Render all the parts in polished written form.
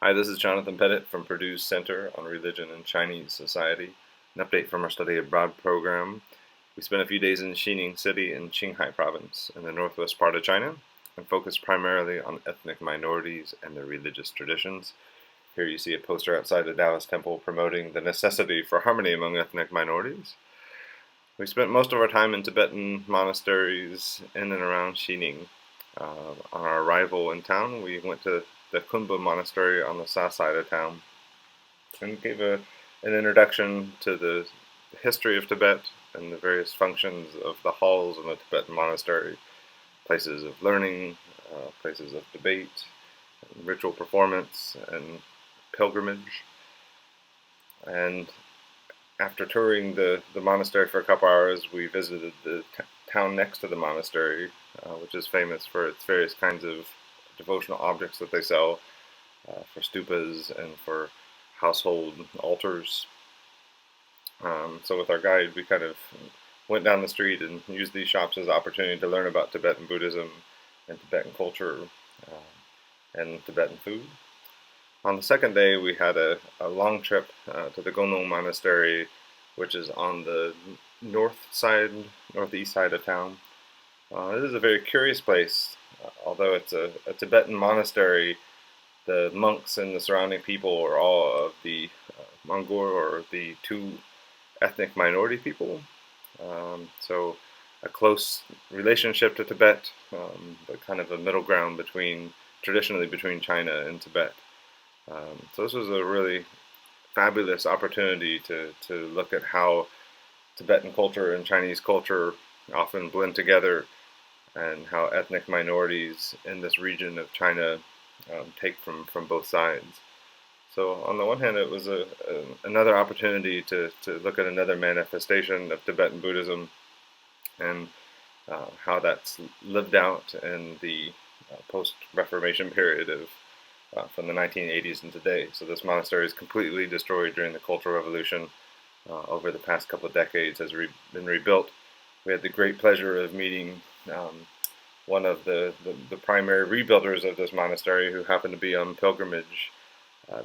Hi, this is Jonathan Pettit from Purdue's Center on Religion and Chinese Society. An update from our study abroad program. We spent a few days in Xi'ning City in Qinghai Province in the northwest part of China and focused primarily on ethnic minorities and their religious traditions. Here you see a poster outside the Taoist temple promoting the necessity for harmony among ethnic minorities. We spent most of our time in Tibetan monasteries in and around Xi'ning. On our arrival in town, we went to the Kunba Monastery on the south side of town and gave an introduction to the history of Tibet and the various functions of the halls in the Tibetan monastery, places of learning, places of debate, ritual performance, and pilgrimage. And after touring the monastery for a couple hours, we visited the town next to the monastery, which is famous for its various kinds of devotional objects that they sell, for stupas and for household altars. So with our guide, we kind of went down the street and used these shops as an opportunity to learn about Tibetan Buddhism and Tibetan culture and Tibetan food. On the second day, we had a long trip to the Gonong Monastery, which is on the northeast side of town. This is a very curious place. Although it's a Tibetan monastery, the monks and the surrounding people are all of the Mongol or the two ethnic minority people. So a close relationship to Tibet, but kind of a middle ground traditionally between China and Tibet. So this was a really fabulous opportunity to look at how Tibetan culture and Chinese culture often blend together, and how ethnic minorities in this region of China take from both sides. So on the one hand, it was another opportunity to look at another manifestation of Tibetan Buddhism and how that's lived out in the post-Reformation period of from the 1980s and today. So this monastery is completely destroyed during the Cultural Revolution. Over the past couple of decades has been rebuilt. We had the great pleasure of meeting one of the primary rebuilders of this monastery, who happened to be on pilgrimage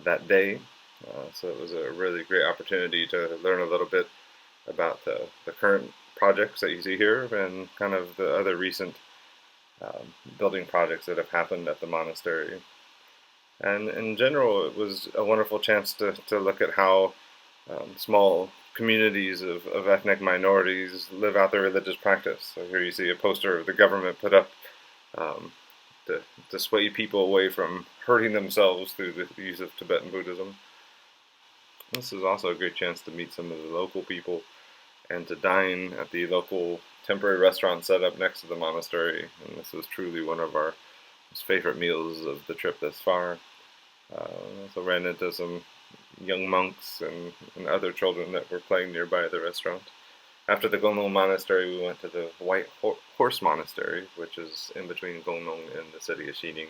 that day. So it was a really great opportunity to learn a little bit about the current projects that you see here and kind of the other recent building projects that have happened at the monastery. And in general, it was a wonderful chance to look at how small communities of ethnic minorities live out their religious practice. So here you see a poster the government put up um, to sway people away from hurting themselves through the use of Tibetan Buddhism. This is also a great chance to meet some of the local people and to dine at the local temporary restaurant set up next to the monastery. And this was truly one of our most favorite meals of the trip thus far. Also ran into some young monks and other children that were playing nearby the restaurant. After the Gonong Monastery, we went to the White Horse Monastery, which is in between Gonong and the city of Xi'ning.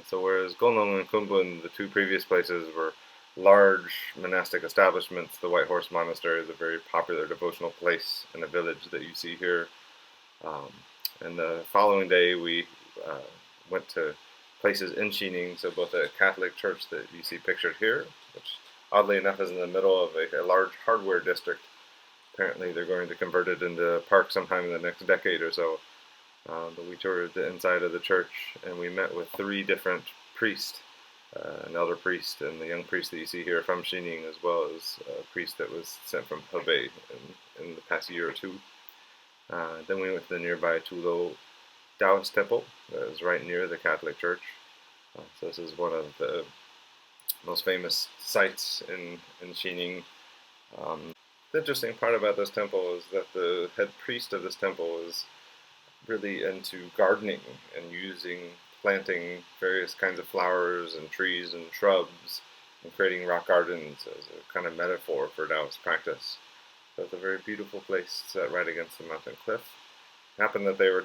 So whereas Gonong and Kunlun, the two previous places, were large monastic establishments, the White Horse Monastery is a very popular devotional place in a village that you see here. Um, and the following day, we went to places in Xi'ning, so both a Catholic church that you see pictured here, which oddly enough is in the middle of a large hardware district. Apparently they're going to convert it into a park sometime in the next decade or so. But we toured the inside of the church, and we met with three different priests, an elder priest and the young priest that you see here from Xi'ning, as well as a priest that was sent from Hebei in the past year or two. Then we went to the nearby Tulo Taoist temple that is right near the Catholic Church. So this is one of the most famous sites in Xi'ning. The interesting part about this temple is that the head priest of this temple is really into gardening and planting various kinds of flowers and trees and shrubs and creating rock gardens as a kind of metaphor for Taoist practice. So it's a very beautiful place set right against the mountain cliff. It happened that they were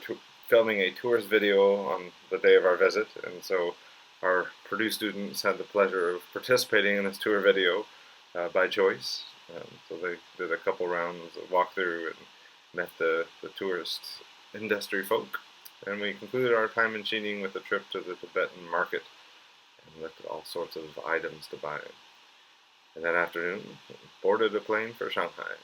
filming a tourist video on the day of our visit, and so our Purdue students had the pleasure of participating in this tour video by choice. So they did a couple rounds of walkthrough and met the tourist industry folk. And we concluded our time in Xi'ning with a trip to the Tibetan market. And and looked at all sorts of items to buy. And that afternoon, boarded a plane for Shanghai.